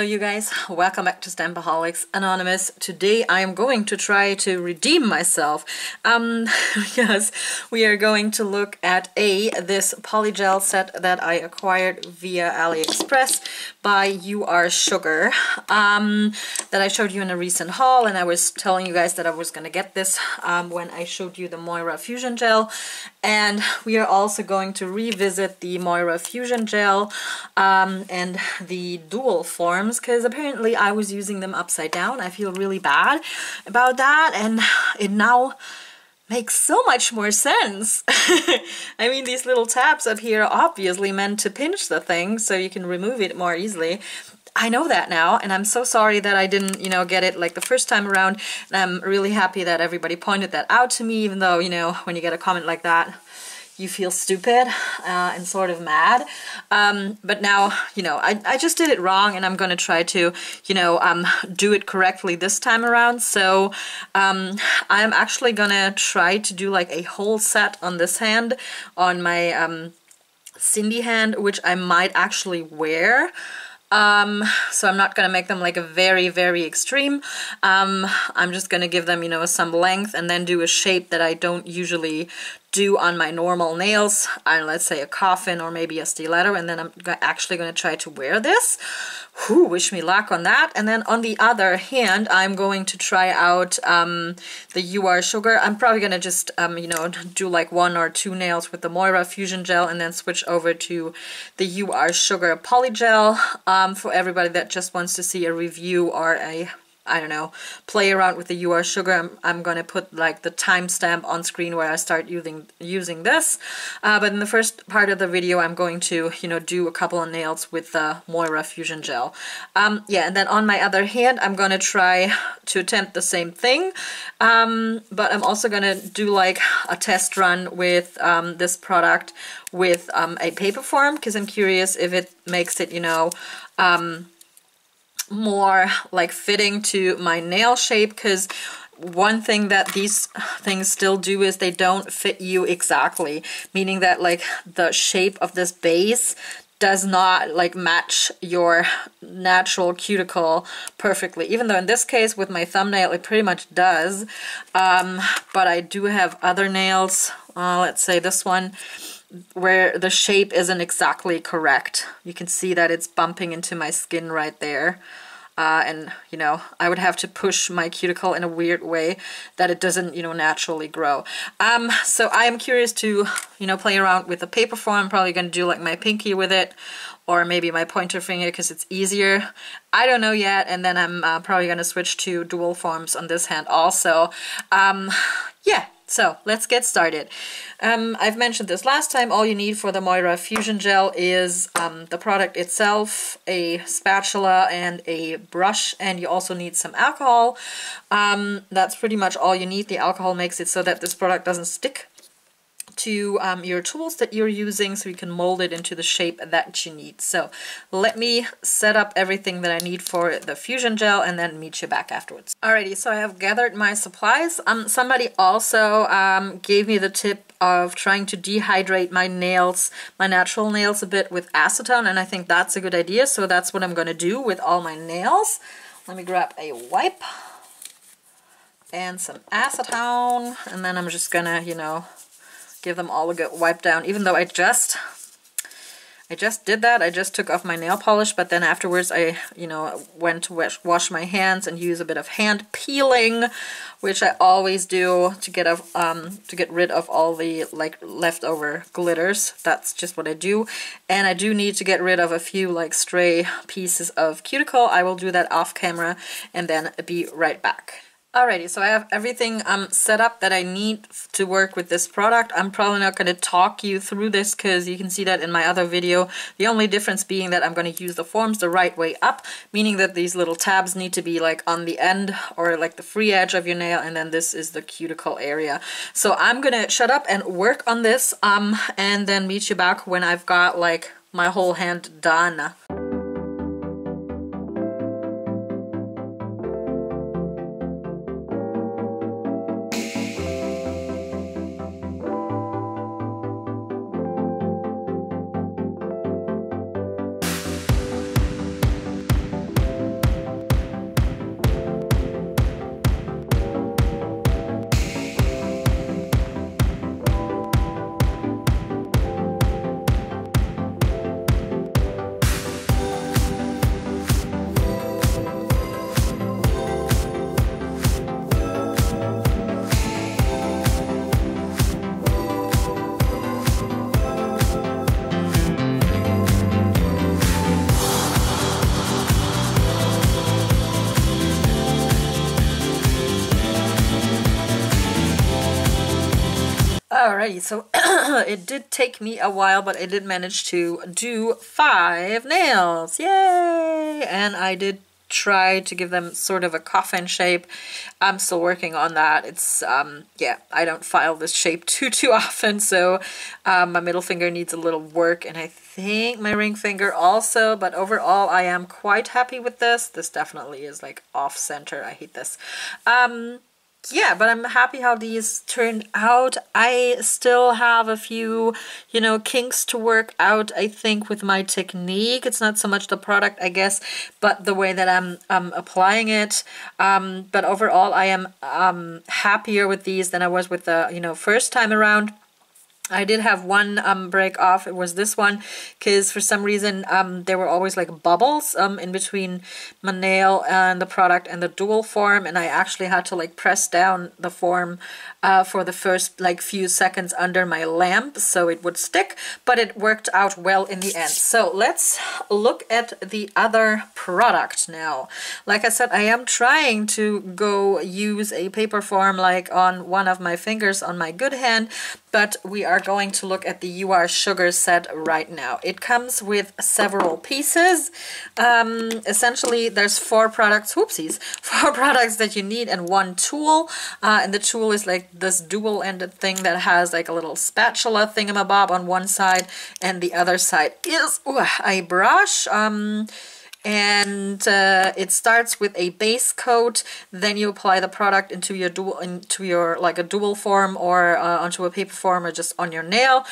you guys, welcome back to Stampaholics Anonymous. Today I am going to try to redeem myself because we are going to look at this polygel set that I acquired via AliExpress by UR Sugar that I showed you in a recent haul, and I was telling you guys that I was going to get this when I showed you the Moyra Fusion Gel. And we are also going to revisit the Moyra Fusion Gel and the dual forms, because apparently I was using them upside down. I feel really bad about that, and it now makes so much more sense. I mean, these little tabs up here are obviously meant to pinch the thing so you can remove it more easily. I know that now, and I'm so sorry that I didn't, get it like the first time around, and I'm really happy that everybody pointed that out to me, even though, when you get a comment like that, you feel stupid and sort of mad. But now, I just did it wrong, and I'm gonna try to, do it correctly this time around. So I'm actually gonna try to do like a whole set on this hand, on my Cindy hand, which I might actually wear. So I'm not gonna make them like a very, very extreme. I'm just gonna give them, some length, and then do a shape that I don't usually do on my normal nails. Let's say a coffin or maybe a stiletto, and then I'm actually gonna try to wear this. Whew, wish me luck on that. And then on the other hand, I'm going to try out the UR Sugar. I'm probably gonna just do like 1 or 2 nails with the Moyra Fusion Gel, and then switch over to the UR Sugar Polygel. For everybody that just wants to see a review or play around with the UR Sugar, I'm gonna put like the timestamp on screen where I start using this. But in the first part of the video, I'm going to, do a couple of nails with the Moyra Fusion Gel. Yeah, and then on my other hand, I'm gonna try to attempt the same thing. But I'm also gonna do like a test run with this product with a paper form, because I'm curious if it makes it, more like fitting to my nail shape, because one thing that these things still do is they don't fit you exactly, meaning that like the shape of this base does not like match your natural cuticle perfectly, even though in this case with my thumbnail it pretty much does. But I do have other nails, let's say this one, where the shape isn't exactly correct. You can see that it's bumping into my skin right there. And I would have to push my cuticle in a weird way that it doesn't naturally grow. So I am curious to play around with the paper form. I'm probably gonna do like my pinky with it, or maybe my pointer finger, because it's easier. I don't know yet. And then I'm probably gonna switch to dual forms on this hand also. Yeah. So let's get started. I've mentioned this last time. All you need for the Moyra Fusion Gel is the product itself, a spatula, and a brush, and you also need some alcohol. That's pretty much all you need. The alcohol makes it so that this product doesn't stick to your tools that you're using, so you can mold it into the shape that you need. So let me set up everything that I need for the Fusion Gel and then meet you back afterwards. Alrighty, so I have gathered my supplies. Somebody also gave me the tip of trying to dehydrate my nails, my natural nails, a bit with acetone, and I think that's a good idea, so that's what I'm going to do with all my nails. Let me grab a wipe and some acetone, and then I'm just gonna, give them all a good wipe down, even though I just did that. I just took off my nail polish, but then afterwards I, went to wash my hands and use a bit of hand peeling, which I always do to get rid of all the like leftover glitters. That's just what I do. And I do need to get rid of a few like stray pieces of cuticle. I will do that off camera and then be right back. Alrighty, so I have everything set up that I need to work with this product. I'm probably not going to talk you through this because you can see that in my other video. The only difference being that I'm going to use the forms the right way up, meaning that these little tabs need to be like on the end or like the free edge of your nail, and then this is the cuticle area. So I'm going to shut up and work on this and then meet you back when I've got like my whole hand done. Alrighty, so it did take me a while, but I did manage to do 5 nails. Yay! And I did try to give them sort of a coffin shape. I'm still working on that. It's yeah, I don't file this shape too often, so my middle finger needs a little work, and I think my ring finger also, but overall I am quite happy with this. This definitely is like off center. I hate this. Yeah, but I'm happy how these turned out. I still have a few, you know, kinks to work out, I think, with my technique. It's not so much the product, I guess, but the way that I'm applying it. But overall, I am happier with these than I was with the, you know, first time around. I did have one break off. It was this one, because for some reason there were always like bubbles in between my nail and the product and the dual form, and I actually had to like press down the form for the first like few seconds under my lamp so it would stick, but it worked out well in the end. So let's look at the other product now. Like I said, I am trying to go use a paper form like on one of my fingers on my good hand, but we are going to look at the UR Sugar set right now. It comes with several pieces. Essentially, there's 4 products, whoopsies, 4 products that you need and 1 tool. And the tool is like this dual-ended thing that has like a little spatula thingamabob on one side, and the other side is a brush. And it starts with a base coat, then you apply the product into your like a dual form or onto a paper form or just on your nail,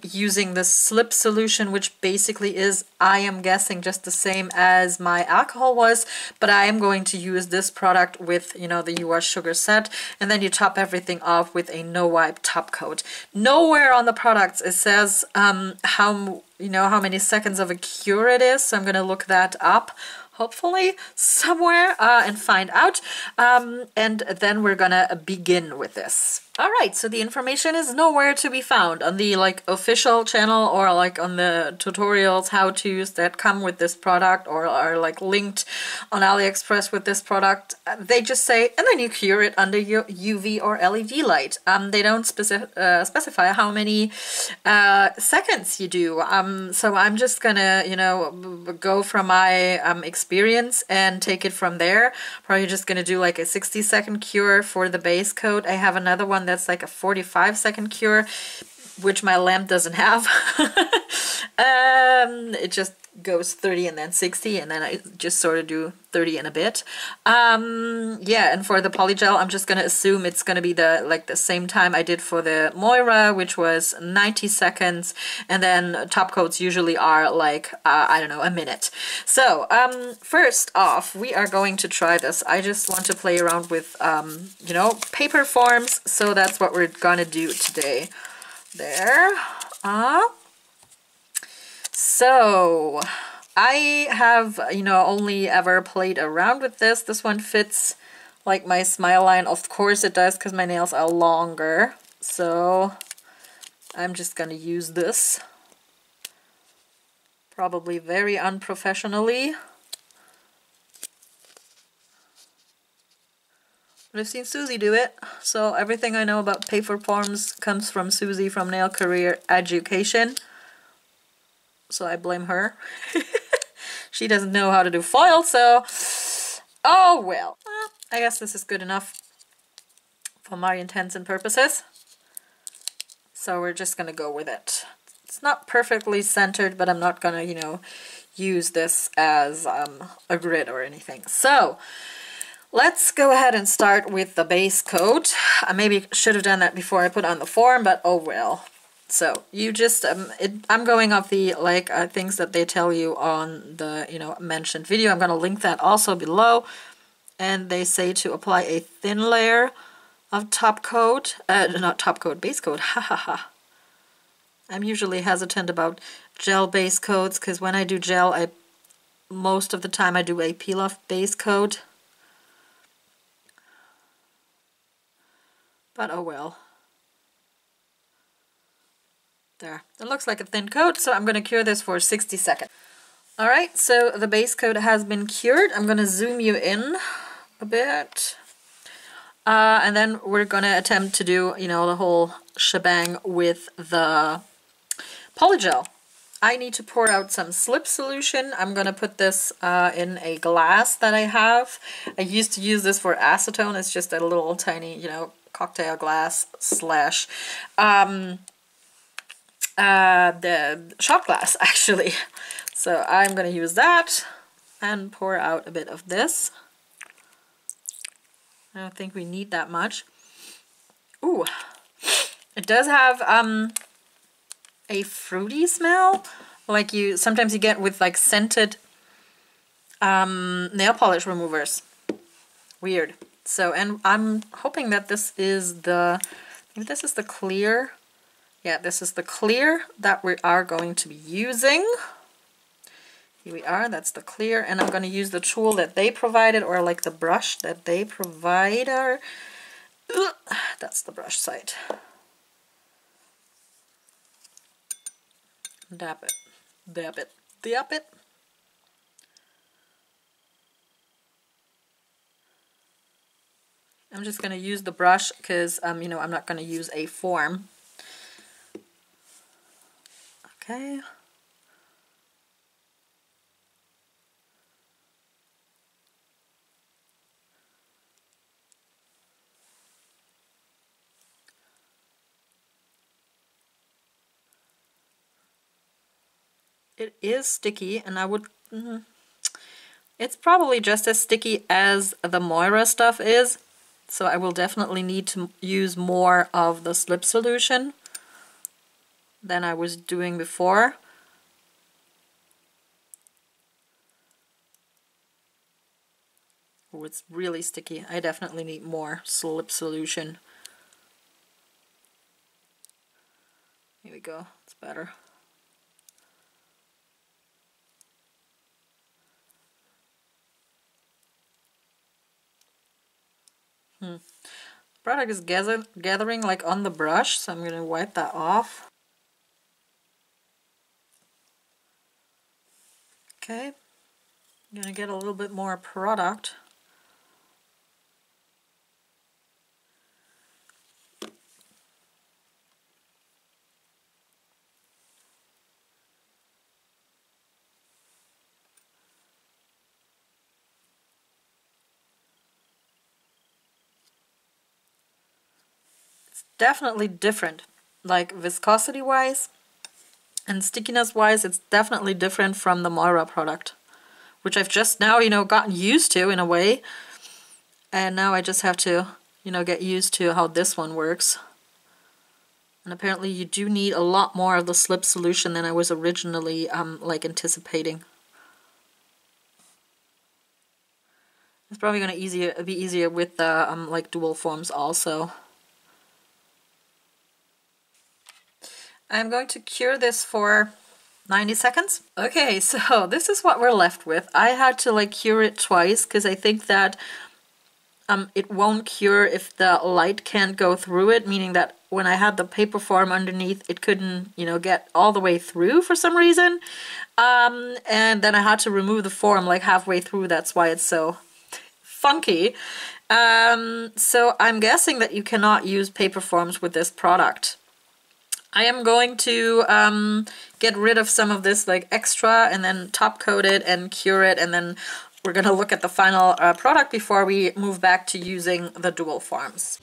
using the slip solution, which basically is, I am guessing, just the same as my alcohol was, but I am going to use this product with, you know, the UR Sugar set, and then you top everything off with a no wipe top coat. Nowhere on the products it says how many seconds of a cure it is, so I'm gonna look that up hopefully somewhere and find out, and then we're gonna begin with this. Alright, so the information is nowhere to be found on the like official channel or like on the tutorials, how-tos that come with this product or are like linked on AliExpress with this product. They just say, and then you cure it under your UV or LED light. They don't specify how many seconds you do. So I'm just gonna, you know, go from my experience and take it from there. Probably just gonna do like a 60-second cure for the base coat. I have another one that's like a 45-second cure, which my lamp doesn't have. It just goes 30 and then 60, and then I just sort of do 30 and a bit. Yeah, and for the polygel, I'm just gonna assume it's gonna be the same time I did for the Moyra, which was 90 seconds, and then top coats usually are like I don't know, a minute. So first off, we are going to try this. I just want to play around with you know, paper forms, so that's what we're gonna do today. There. So I have, you know, only ever played around with this. This one fits like my smile line. Of course it does, because my nails are longer. So I'm just gonna use this. Probably very unprofessionally. But I've seen Susie do it, so everything I know about paper forms comes from Susie from Nail Career Education. So I blame her. She doesn't know how to do foil, so oh well. I guess this is good enough for my intents and purposes. So we're just gonna go with it. It's not perfectly centered, but I'm not gonna, you know, use this as a grid or anything. So let's go ahead and start with the base coat. I maybe should have done that before I put on the form, but oh well. So you just, I'm going off the like things that they tell you on the, you know, mentioned video. I'm going to link that also below. And they say to apply a thin layer of top coat, not top coat, base coat, ha ha ha. I'm usually hesitant about gel base coats, because when I do gel, most of the time I do a peel-off base coat. But oh well. There. It looks like a thin coat, so I'm going to cure this for 60 seconds. Alright, so the base coat has been cured. I'm going to zoom you in a bit. And then we're going to attempt to do, you know, the whole shebang with the polygel. I need to pour out some slip solution. I'm gonna put this in a glass that I have. I used to use this for acetone. It's just a little tiny, you know, cocktail glass slash the shot glass actually. So I'm gonna use that and pour out a bit of this. I don't think we need that much. Ooh, it does have a fruity smell, like sometimes you get with like scented nail polish removers. Weird. So, and I'm hoping that this is the, maybe this is the clear. Yeah, this is the clear that we are going to be using. Here we are, that's the clear, and I'm going to use the tool that they provided, or like the brush that they provide. That's the brush side. Dab it, dab it, dab it. I'm just going to use the brush because, you know, I'm not going to use a form. Okay. It is sticky, and I would... it's probably just as sticky as the Moyra stuff is, so I will definitely need to use more of the slip solution than I was doing before. Oh, it's really sticky. I definitely need more slip solution. Here we go. It's better. Product is gathering like on the brush, so I'm going to wipe that off. Okay, I'm going to get a little bit more product. Definitely different, like viscosity wise and stickiness wise. It's definitely different from the Moyra product, which I've just now, you know, gotten used to in a way, and now I just have to, you know, get used to how this one works. And apparently you do need a lot more of the slip solution than I was originally like anticipating. It's probably going to be easier with the like dual forms also. I'm going to cure this for 90 seconds. Okay, so this is what we're left with. I had to like cure it twice because I think that it won't cure if the light can't go through it, meaning that when I had the paper form underneath, it couldn't, you know, get all the way through for some reason. And then I had to remove the form like halfway through. That's why it's so funky. So I'm guessing that you cannot use paper forms with this product. I am going to get rid of some of this like extra and then top coat it and cure it, and then we're going to look at the final product before we move back to using the dual forms.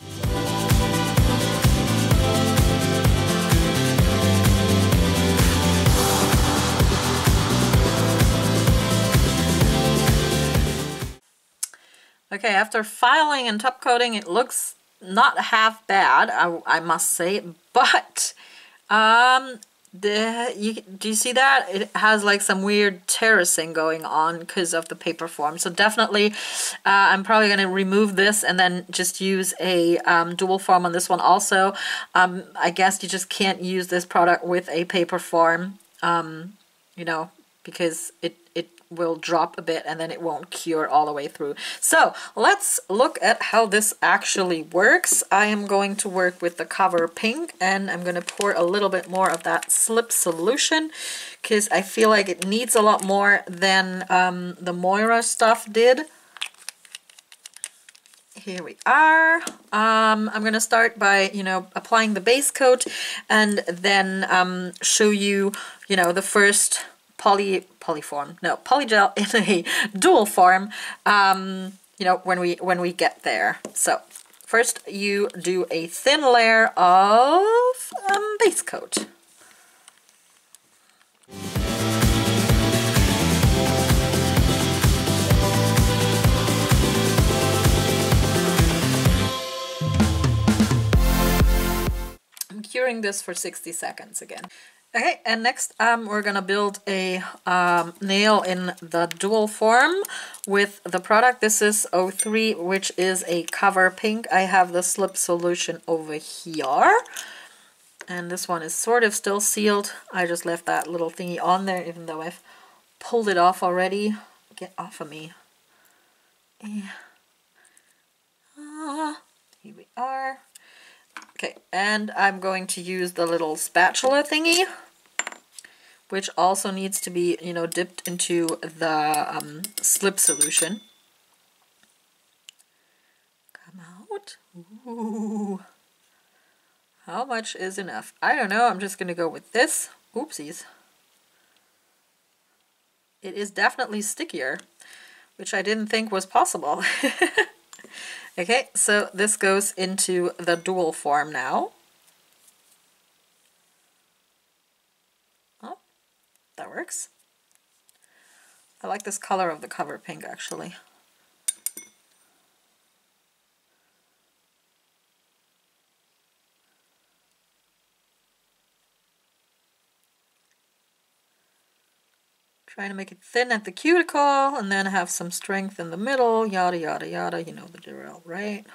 Okay, after filing and top coating, it looks not half bad, I must say, but do you see that? It has like some weird terracing going on because of the paper form. So definitely I'm probably going to remove this and then just use a dual form on this one also. I guess you just can't use this product with a paper form, you know, because it will drop a bit and then it won't cure all the way through. So let's look at how this actually works. I am going to work with the Cover Pink, and I'm going to pour a little bit more of that slip solution because I feel like it needs a lot more than the Moyra stuff did. here we are. I'm gonna start by, you know, applying the base coat and then show you, you know, the first polygel in a dual form, you know, when we get there. So first you do a thin layer of base coat. Curing this for 60 seconds again. Okay, and next we're gonna build a nail in the dual form with the product. This is 03, which is a cover pink. I have the slip solution over here, and this one is sort of still sealed. I just left that little thingy on there, even though I've pulled it off already. Get off of me. Here we are. Okay, and I'm going to use the little spatula thingy, which also needs to be, you know, dipped into the slip solution. Come out. Ooh. How much is enough? I don't know. I'm just going to go with this. Oopsies. It is definitely stickier, which I didn't think was possible. Okay, so this goes into the dual form now. Oh, that works. I like this color of the cover pink, actually. Trying to make it thin at the cuticle and then have some strength in the middle, yada yada yada, you know the drill, right?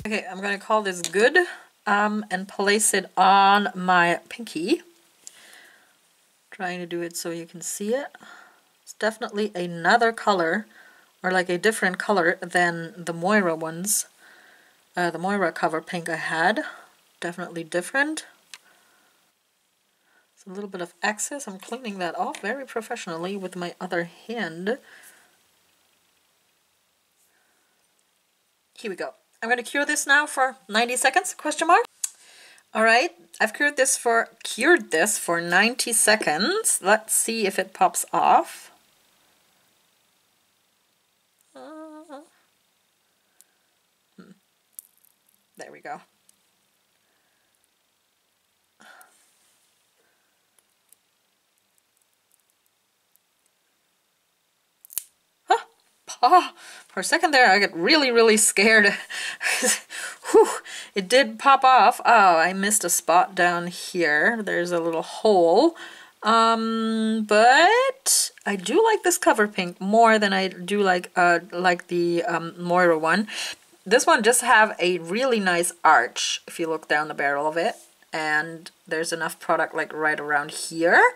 Okay, I'm gonna call this good and place it on my pinky. Trying to do it so you can see it. It's definitely another color, or like a different color than the Moyra ones. The Moyra cover pink I had. Definitely different. It's a little bit of excess. I'm cleaning that off very professionally with my other hand. Here we go. I'm going to cure this now for 90 seconds, question mark. Alright, I've cured this for 90 seconds. Let's see if it pops off. There we go. Oh, for a second there I get really scared. Whew, it did pop off. Oh, I missed a spot down here. There's a little hole. But I do like this cover pink more than I do like the Moyra one. This one just have a really nice arch if you look down the barrel of it. And there's enough product like right around here.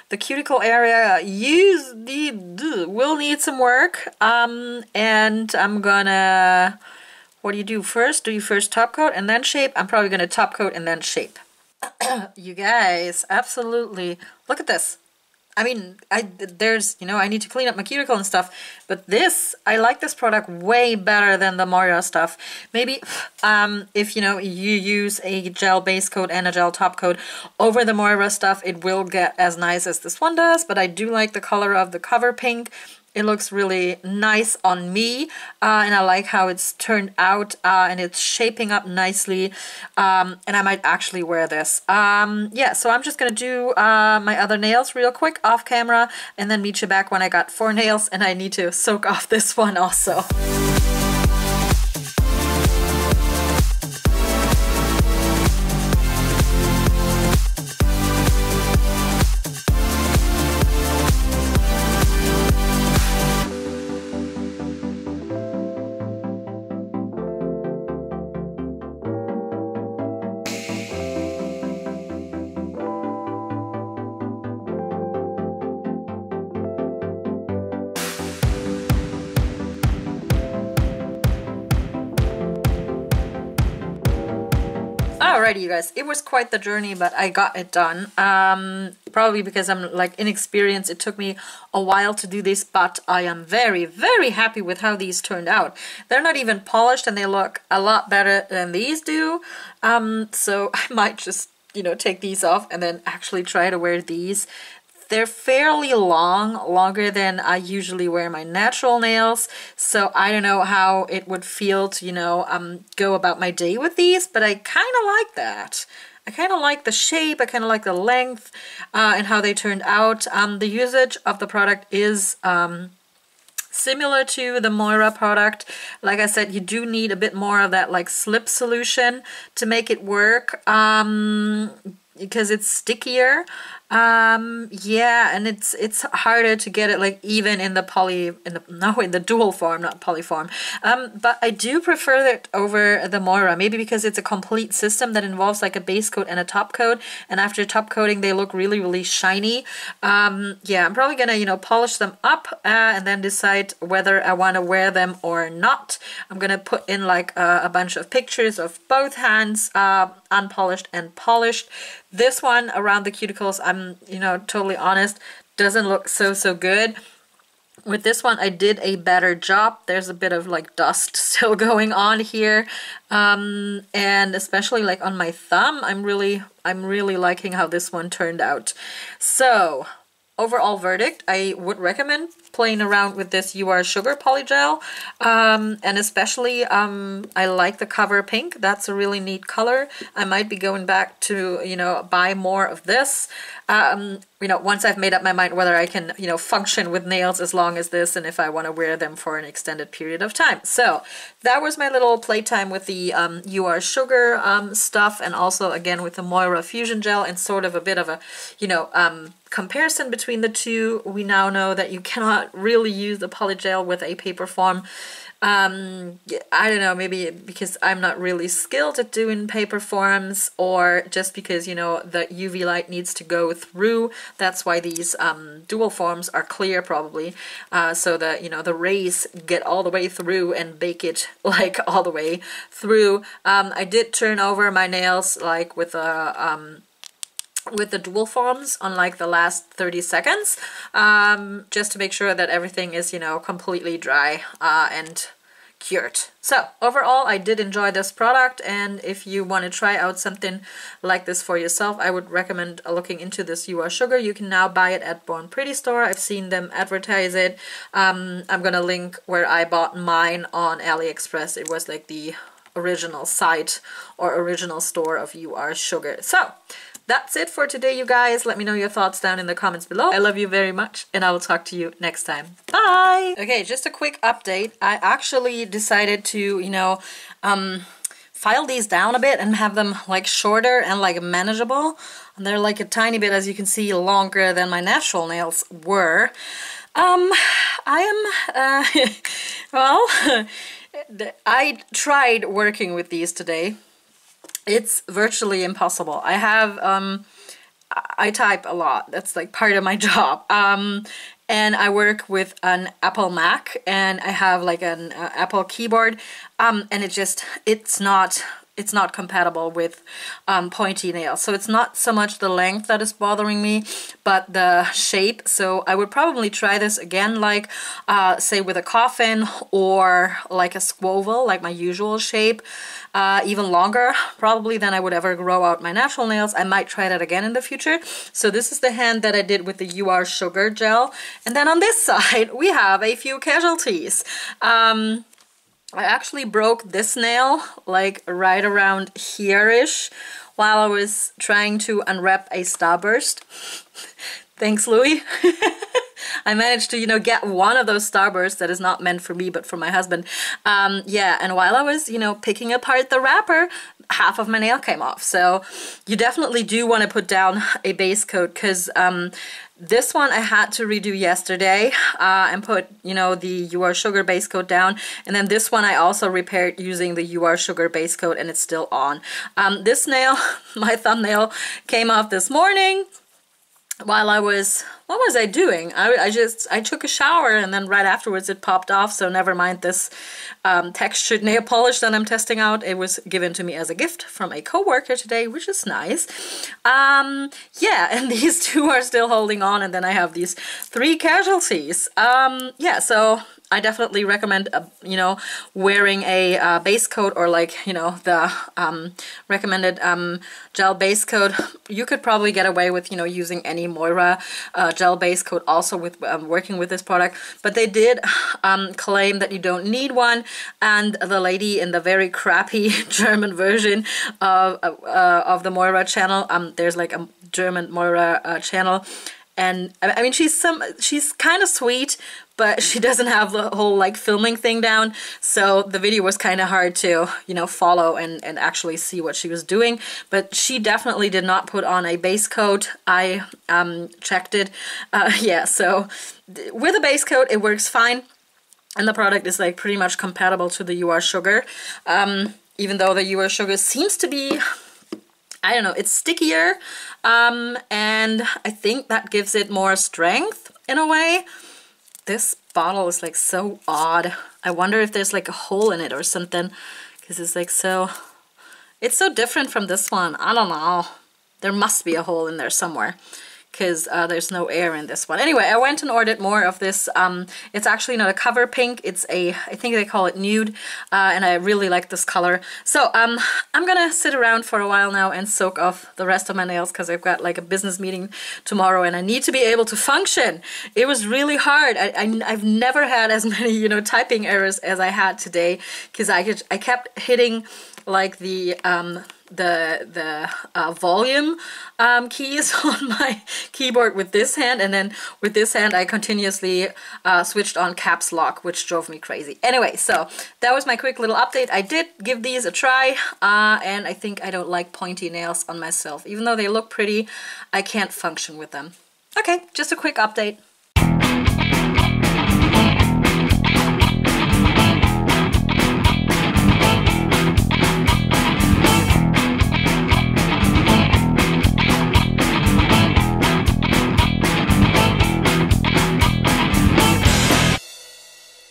The cuticle area will need some work. And I'm gonna, what do you do first? Do you first top coat and then shape? I'm probably gonna top coat and then shape. You guys, absolutely. Look at this. I mean, there's, you know, I need to clean up my cuticle and stuff, but this, I like this product way better than the Moyra stuff. Maybe if, you know, you use a gel base coat and a gel top coat over the Moyra stuff, it will get as nice as this one does, but I do like the color of the cover pink. It looks really nice on me, and I like how it's turned out, and it's shaping up nicely, and I might actually wear this. Yeah, so I'm just gonna do my other nails real quick off camera, and then meet you back when I got 4 nails, and I need to soak off this one also. Alrighty, you guys, it was quite the journey, but I got it done. Probably because I'm like inexperienced, it took me a while to do this, but I am very, very happy with how these turned out. They're not even polished and they look a lot better than these do. So I might just, you know, take these off and then actually try to wear these. They're fairly long, longer than I usually wear my natural nails, so I don't know how it would feel to, you know, go about my day with these, but I kind of like that. I kind of like the shape, I kind of like the length, and how they turned out. The usage of the product is similar to the Moyra product. Like I said, you do need a bit more of that like slip solution to make it work, because it's stickier. Yeah, and it's harder to get it like even in the dual form, not poly form. But I do prefer it over the Moyra, maybe because it's a complete system that involves like a base coat and a top coat, and after top coating they look really, really shiny. Yeah, I'm probably gonna, you know, polish them up and then decide whether I want to wear them or not. I'm gonna put in like a bunch of pictures of both hands, unpolished and polished. This one around the cuticles, I'm, you know, totally honest, doesn't look so good. With this one, I did a better job. There's a bit of like dust still going on here, and especially like on my thumb, I'm really liking how this one turned out. So overall verdict, I would recommend playing around with this UR Sugar Polygel, and especially I like the cover pink. That's a really neat color. I might be going back to, you know, buy more of this, you know, once I've made up my mind whether I can, you know, function with nails as long as this, and if I want to wear them for an extended period of time. So that was my little playtime with the UR Sugar stuff, and also again with the Moyra Fusion Gel, and sort of a bit of a, you know, comparison between the two. We now know that you cannot really use the polygel with a paper form. I don't know, maybe because I'm not really skilled at doing paper forms, or just because, you know, the UV light needs to go through. That's why these dual forms are clear, probably, so that, you know, the rays get all the way through and bake it like all the way through. I did turn over my nails like with a with the dual forms on like the last 30 seconds, just to make sure that everything is, you know, completely dry and cured. So overall, I did enjoy this product, and if you want to try out something like this for yourself, I would recommend looking into this UR Sugar. You can now buy it at Born Pretty store. I've seen them advertise it. I'm gonna link where I bought mine on AliExpress. It was like the original site or original store of UR Sugar. So that's it for today, you guys. Let me know your thoughts down in the comments below. I love you very much, and I will talk to you next time. Bye! Okay, just a quick update. I actually decided to, you know, file these down a bit and have them like shorter and like manageable. And they're like a tiny bit, as you can see, longer than my natural nails were. Well, I tried working with these today. It's virtually impossible. I have, I type a lot. That's like part of my job. And I work with an Apple Mac, and I have like an Apple keyboard, and it's not compatible with pointy nails. So it's not so much the length that is bothering me, but the shape. So I would probably try this again, like say with a coffin or like a squoval, like my usual shape, even longer probably than I would ever grow out my natural nails. I might try that again in the future. So this is the hand that I did with the UR Sugar gel. And then on this side, we have a few casualties. I actually broke this nail like right around here-ish while I was trying to unwrap a starburst. Thanks, Louis. I managed to, you know, get one of those starbursts that is not meant for me but for my husband. Yeah, and while I was, you know, picking apart the wrapper, half of my nail came off. So you definitely do want to put down a base coat, because this one I had to redo yesterday and put, you know, the UR Sugar base coat down. And then this one I also repaired using the UR Sugar base coat, and it's still on. This nail, my thumbnail, came off this morning. while I was, what was I doing? I took a shower and then right afterwards it popped off, so never mind this textured nail polish that I'm testing out. It was given to me as a gift from a coworker today, which is nice. Yeah, and these two are still holding on, and then I have these 3 casualties. Yeah, so I definitely recommend, you know, wearing a base coat, or like, you know, the recommended gel base coat. You could probably get away with, you know, using any Moyra gel base coat also with working with this product. But they did claim that you don't need one, and the lady in the very crappy German version of the Moyra channel, there's like a German Moyra channel, and I mean she's kind of sweet, but she doesn't have the whole like filming thing down, so the video was kind of hard to, you know, follow and actually see what she was doing. But she definitely did not put on a base coat. I checked it. Yeah, so with a base coat it works fine, and the product is like pretty much compatible to the UR Sugar, even though the UR Sugar seems to be, I don't know, it's stickier, and I think that gives it more strength in a way. This bottle is like so odd. I wonder if there's like a hole in it or something, because it's like so, it's so different from this one. I don't know. There must be a hole in there somewhere, because there's no air in this one. Anyway, I went and ordered more of this. It's actually not a cover pink. It's a, I think they call it nude, and I really like this color. So I'm gonna sit around for a while now and soak off the rest of my nails, because I've got like a business meeting tomorrow and I need to be able to function. It was really hard. I've never had as many, you know, typing errors as I had today, because I kept hitting like the volume keys on my keyboard with this hand, and then with this hand I continuously switched on caps lock, which drove me crazy. Anyway, so that was my quick little update. I did give these a try, and I think I don't like pointy nails on myself. Even though they look pretty, I can't function with them. Okay, just a quick update.